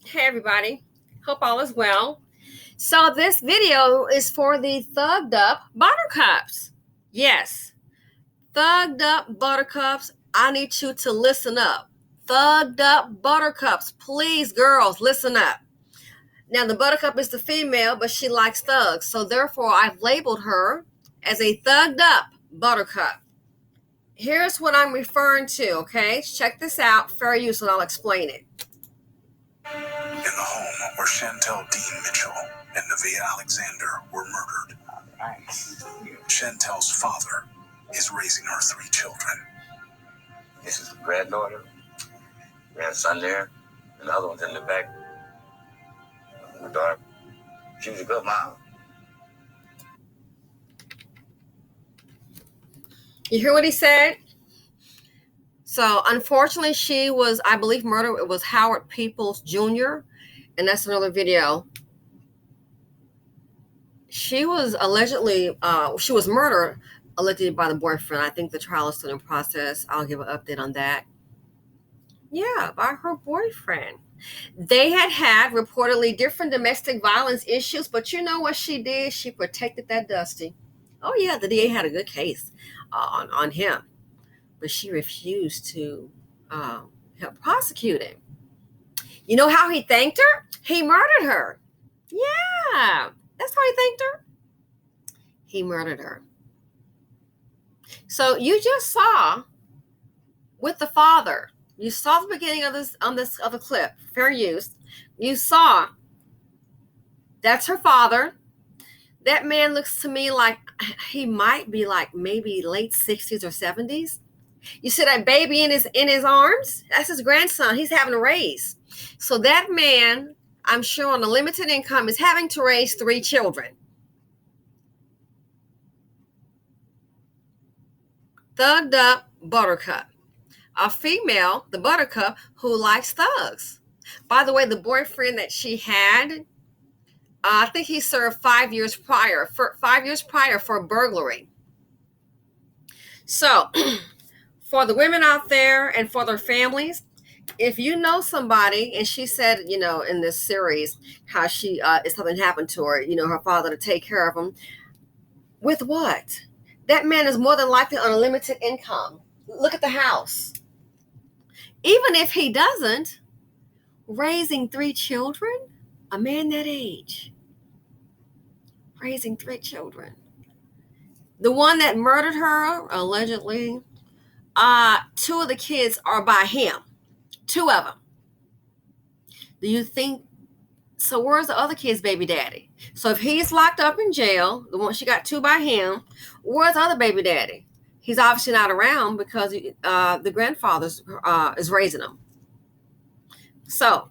Hey everybody, hope all is well. So this video is for the Thugged Up Buttercups. Yes, Thugged Up Buttercups, I need you to listen up. Thugged Up Buttercups, please girls, listen up. Now the Buttercup is the female, but she likes thugs, so therefore I've labeled her as a Thugged Up Buttercup. Here's what I'm referring to, okay? Check this out, fair use, and I'll explain it. In the home where Chantel Dean Mitchell and Nevaeh Alexander were murdered. Nice. Chantel's father is raising her 3 children. This is a granddaughter, grandson there, and the other one's in the back. My daughter, she was a good mom. You hear what he said? So unfortunately, she was, I believe, murdered. It was Howard Peoples Jr., and that's another video. She was allegedly, she was murdered allegedly by the boyfriend. I think the trial is still in process. I'll give an update on that. Yeah, by her boyfriend. They had reportedly different domestic violence issues, but you know what she did? She protected that Dusty. Oh yeah, the DA had a good case on him, but she refused to help prosecute him. You know how he thanked her? He murdered her. Yeah, that's how he thanked her. He murdered her. So you just saw with the father, you saw the beginning of this of the clip, fair use. You saw that's her father. That man looks to me like he might be like maybe late 60s or 70s. You see that baby in his arms? That's his grandson. He's having to raise. So that man, I'm sure on a limited income, is having to raise 3 children. Thugged Up Buttercup. A female, the Buttercup, who likes thugs. By the way, the boyfriend that she had, I think he served 5 years prior for burglary. So, for the women out there and for their families, if you know somebody, and she said, in this series, how she, if something happened to her, her father to take care of him, with what? That man is more than likely on a limited income. Look at the house. Even if he doesn't, raising 3 children, a man that age, raising 3 children. The one that murdered her, allegedly, 2 of the kids are by him. 2 of them. Do you think, so where's the other kid's baby daddy? So if he's locked up in jail, the one she got 2 by him, where's the other baby daddy? He's obviously not around because the grandfather is raising him. So,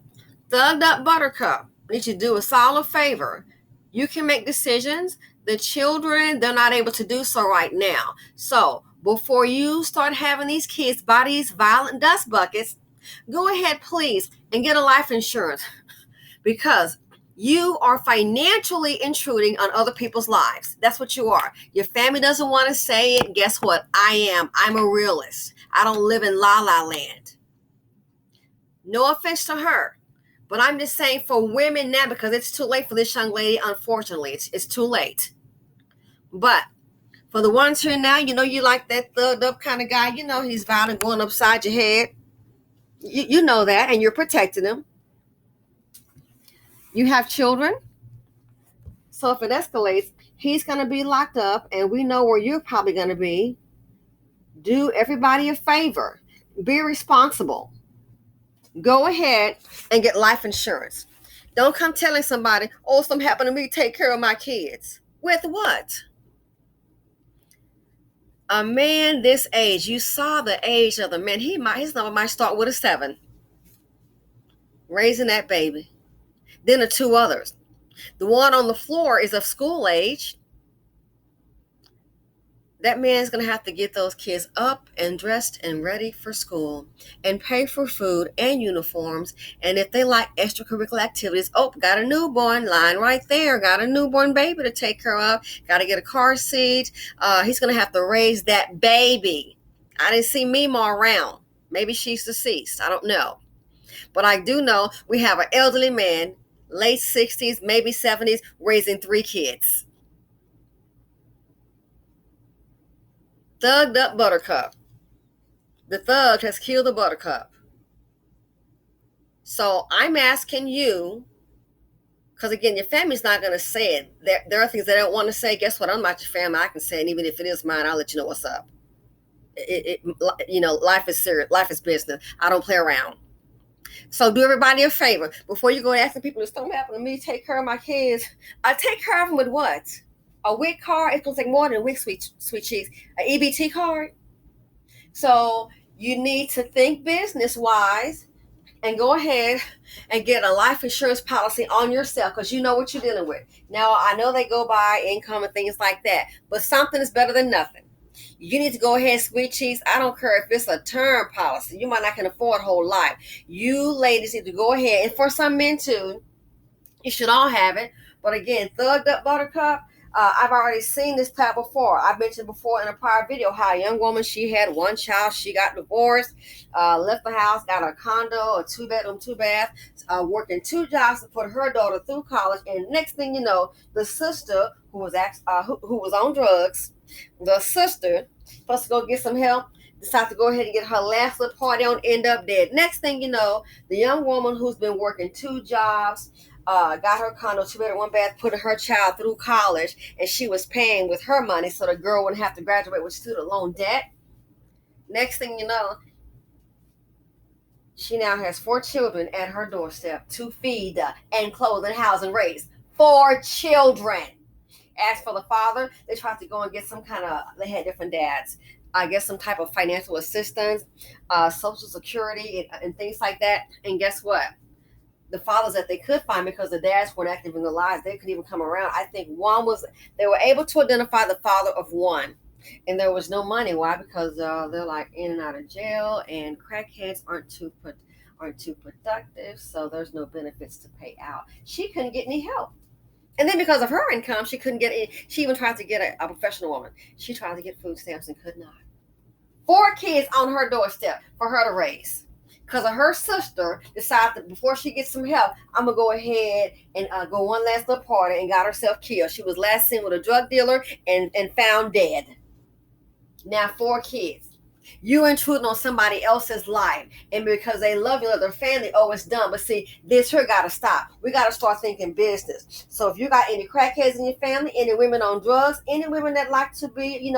Thugged Up Buttercup, need you to do a solid favor. You can make decisions. The children, they're not able to do so right now. So, before you start having these kids buy these violent dust buckets, go ahead, please, and get a life insurance because you are financially intruding on other people's lives. That's what you are. Your family doesn't want to say it. Guess what? I am. I'm a realist. I don't live in La La Land. No offense to her, but I'm just saying for women now, because it's too late for this young lady, unfortunately. It's too late. But for the ones here now, you like that thugged up kind of guy. He's violent, going upside your head. You know that, and you're protecting him. You have children. So if it escalates, he's going to be locked up, and we know where you're probably going to be. Do everybody a favor. Be responsible. Go ahead and get life insurance. Don't come telling somebody, oh, something happened to me, take care of my kids. With what? A man this age, you saw the age of the man. His number might start with a 7. Raising that baby. Then the 2 others. The one on the floor is of school age. That man's going to have to get those kids up and dressed and ready for school and pay for food and uniforms. And if they like extracurricular activities, got a newborn line right there. Got a newborn baby to take care of. Got to get a car seat. He's going to have to raise that baby. I didn't see Mima around. Maybe she's deceased. I don't know. But I do know we have an elderly man, late 60s, maybe 70s, raising 3 kids. Thugged up Buttercup. The thug has killed the Buttercup. So I'm asking you, because again, your family's not going to say it. There are things they don't want to say. Guess what? I'm not your family. I can say it. And even if it is mine, I'll let you know what's up. Life is serious. Life is business. I don't play around. So do everybody a favor. Before you go asking people, if something happened to me, take care of my kids. I take care of them with what? A WIC card? It's going to take more than a WIC, sweet cheeks. An EBT card? So you need to think business-wise and go ahead and get a life insurance policy on yourself because you know what you're dealing with. Now, I know they go by income and things like that, but something is better than nothing. You need to go ahead, sweet cheeks. I don't care if it's a term policy. You might not can afford a whole life. You ladies need to go ahead, and for some men too, you should all have it. But again, Thugged Up Buttercup, I've already seen this type before. I mentioned before in a prior video how a young woman, she had one child, she got divorced, left the house, got a condo, a 2-bedroom, 2-bath, working 2 jobs to put her daughter through college. And next thing you know, the sister who was on drugs, the sister supposed to go get some help, decided to go ahead and get her last little party on, end up dead. Next thing you know, the young woman who's been working 2 jobs, got her condo, 2-bedroom, 1-bath, put her child through college, and she was paying with her money so the girl wouldn't have to graduate with student loan debt. Next thing you know, she now has 4 children at her doorstep to feed and clothe and house and raise. 4 children. As for the father, they tried to go and get some kind of, they had different dads, I guess some type of financial assistance, Social Security, and things like that. And guess what? The fathers that they could find, because the dads weren't active in their lives, they couldn't even come around. I think they were able to identify the father of one, and there was no money. Why? Because they're like in and out of jail, and crackheads aren't too productive, so there's no benefits to pay out. She couldn't get any help. And then because of her income, she couldn't get any. She even tried to get a professional woman. She tried to get food stamps and could not. 4 kids on her doorstep for her to raise. Because of her sister decided that before she gets some help, I'm going to go ahead and go one last little party, and got herself killed. She was last seen with a drug dealer and found dead. Now 4 kids. You intruding on somebody else's life, and because they love you, love their family, oh, it's done. But see, this here got to stop. We got to start thinking business. So if you got any crackheads in your family, any women on drugs, any women that like to be,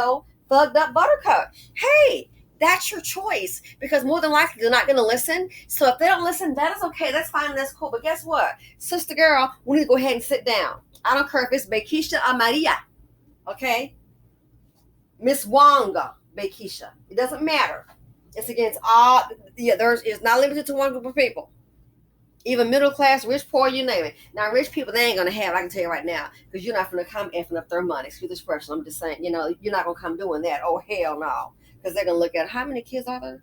thugged up buttercup, hey, that's your choice, because more than likely they're not going to listen. So if they don't listen, that is okay. That's fine. That's cool. But guess what? Sister girl, we need to go ahead and sit down. I don't care if it's Bekisha or Maria. Okay? Miss Wanga, Bekisha. It doesn't matter. It's against all. Yeah, it's not limited to one group of people. Even middle class, rich, poor, you name it. Now, rich people, they ain't going to have it, I can tell you right now, because you're not going to come effing up their money. Excuse the expression. I'm just saying, you're not going to come doing that. Oh, hell no. Because they're going to look at how many kids are there?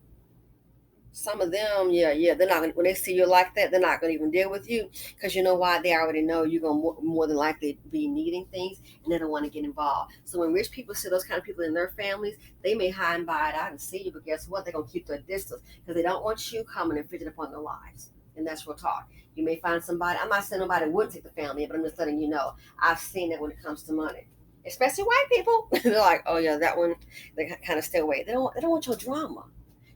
Some of them, they're not going to, when they see you like that, they're not going to even deal with you, because you know why? They already know you're going to more than likely be needing things, and they don't want to get involved. So when rich people see those kind of people in their families, they may hide and bide out and see you, but guess what? They're going to keep their distance, because they don't want you coming and fidgeting upon their lives. And that's real talk. You may find somebody, I'm not saying nobody would take the family, but I'm just letting you know, I've seen it when it comes to money. Especially white people. They're like, oh yeah, that one, they kind of stay away. They don't want your drama.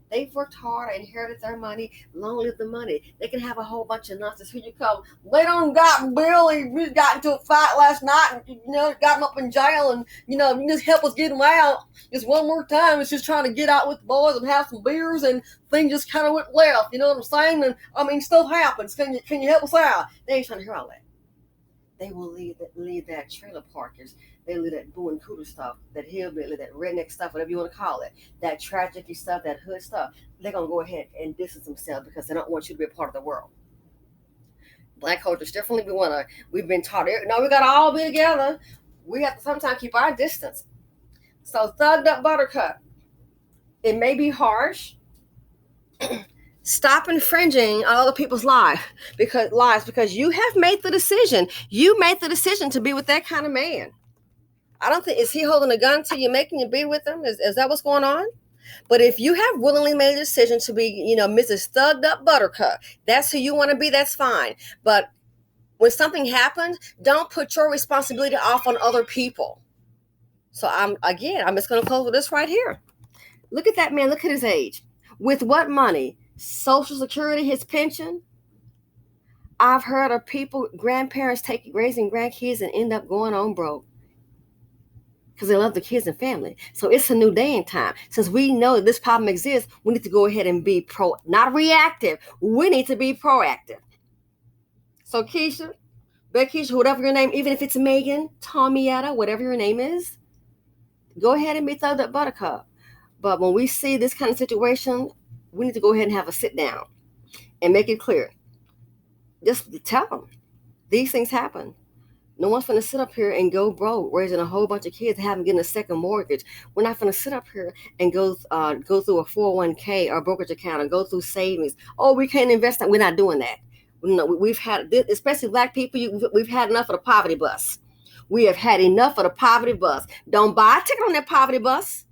They've worked hard, inherited their money, long live the money. They can have a whole bunch of nonsense. Here you come. They done got Billy. We got into a fight last night, and got him up in jail, and you just help us get him out. Just one more time. It's just trying to get out with the boys and have some beers, and things just kind of went left. You know what I'm saying? And I mean, stuff happens. Can you help us out? They ain't trying to hear all that. They will leave that trailer parkers. They leave that boo and cooter stuff, that hillbilly, that redneck stuff, whatever you want to call it, that tragic stuff, that hood stuff. They're going to go ahead and distance themselves because they don't want you to be a part of the world. Black culture's differently. We've been taught, no, we got to all be together. We have to sometimes keep our distance. So Thugged Up Buttercup, it may be harsh. Stop infringing on other people's lives because you have made the decision. You made the decision to be with that kind of man. I don't think, is he holding a gun to you, making you be with him? Is that what's going on? But if you have willingly made a decision to be, Mrs. Thugged-Up-ButterCup, that's who you want to be, that's fine. But when something happens, don't put your responsibility off on other people. So I'm just going to close with this right here. Look at that man. Look at his age. With what money? Social Security, his pension. I've heard of people, grandparents raising grandkids and end up going on broke because they love the kids and family. So it's a new day and time. Since we know that this problem exists, we need to go ahead and be not reactive. We need to be proactive. So Keisha, Beckisha, whatever your name, even if it's Megan, Tommyetta, whatever your name is, go ahead and be Thugged-Up-ButterCup. But when we see this kind of situation, we need to go ahead and have a sit down and make it clear. Just tell them these things happen. No one's going to sit up here and go broke, raising a whole bunch of kids, having getting a second mortgage. We're not going to sit up here and go through a 401k or brokerage account or go through savings. Oh, we can't invest that. We're not doing that. We've had, especially Black people, we've had enough of the poverty bus. We have had enough of the poverty bus. Don't buy a ticket on that poverty bus.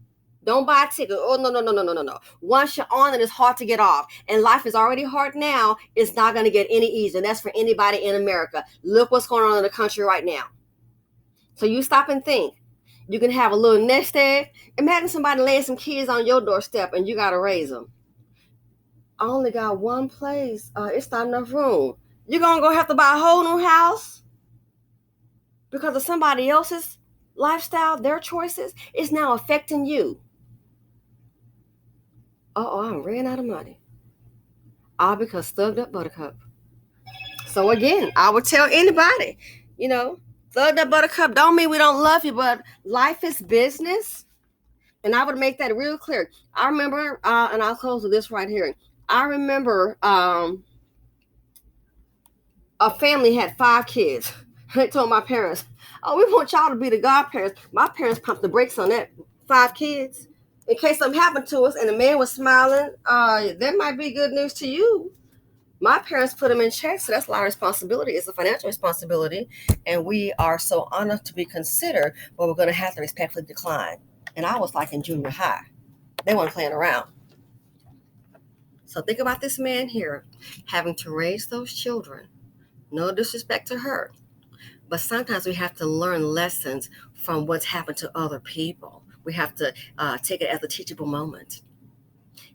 Don't buy a ticket. Oh, no. Once you're on it, it's hard to get off. And life is already hard now. It's not going to get any easier. And that's for anybody in America. Look what's going on in the country right now. So you stop and think. You can have a little nest egg. Imagine somebody laying some kids on your doorstep and you got to raise them. I only got one place. It's not enough room. You're going to go have to buy a whole new house because of somebody else's lifestyle, their choices. It's now affecting you. I ran out of money. All because Thugged-Up-ButterCup. So again, I would tell anybody, Thugged-Up-ButterCup don't mean we don't love you, but life is business. And I would make that real clear. I remember, and I'll close with this right here. I remember a family had 5 kids. They told my parents, we want y'all to be the godparents. My parents pumped the brakes on that. 5 kids. In case something happened to us and the man was smiling, that might be good news to you. My parents put them in check, so that's a lot of responsibility. It's a financial responsibility, and we are so honored to be considered, but we're going to have to respectfully decline. And I was like in junior high. They weren't playing around. So think about this man here having to raise those children. No disrespect to her, but sometimes we have to learn lessons from what's happened to other people. We have to take it as a teachable moment.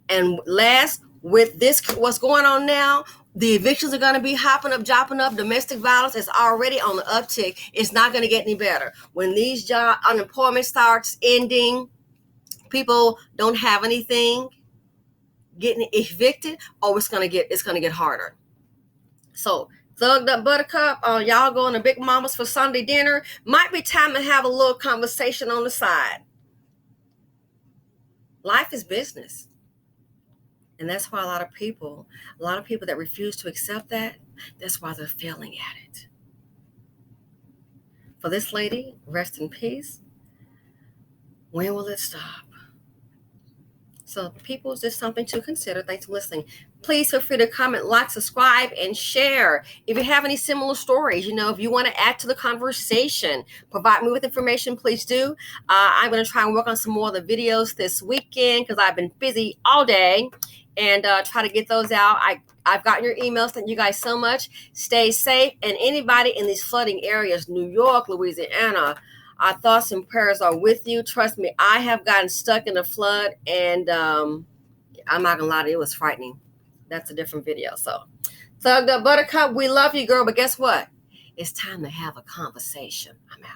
And last, with this, what's going on now, the evictions are going to be hopping up, dropping up. Domestic violence is already on the uptick. It's not going to get any better. When these unemployment starts ending, people don't have anything, getting evicted, it's going to get harder. So Thugged-Up-ButterCup, y'all going to Big Mama's for Sunday dinner. Might be time to have a little conversation on the side. Life is business. And that's why a lot of people that refuse to accept that, that's why they're failing at it. For this lady, rest in peace. When will it stop? So people, is this something to consider? Thanks for listening. Please feel free to comment, like, subscribe, and share. If you have any similar stories, if you want to add to the conversation, provide me with information, please do. I'm going to try and work on some more of the videos this weekend because I've been busy all day and try to get those out. I've gotten your emails. Thank you guys so much. Stay safe. And anybody in these flooding areas, New York, Louisiana, our thoughts and prayers are with you. Trust me, I have gotten stuck in a flood, and I'm not going to lie to you, it was frightening. That's a different video. So, Thugged-Up-ButterCup, we love you, girl, but guess what? It's time to have a conversation. I'm out.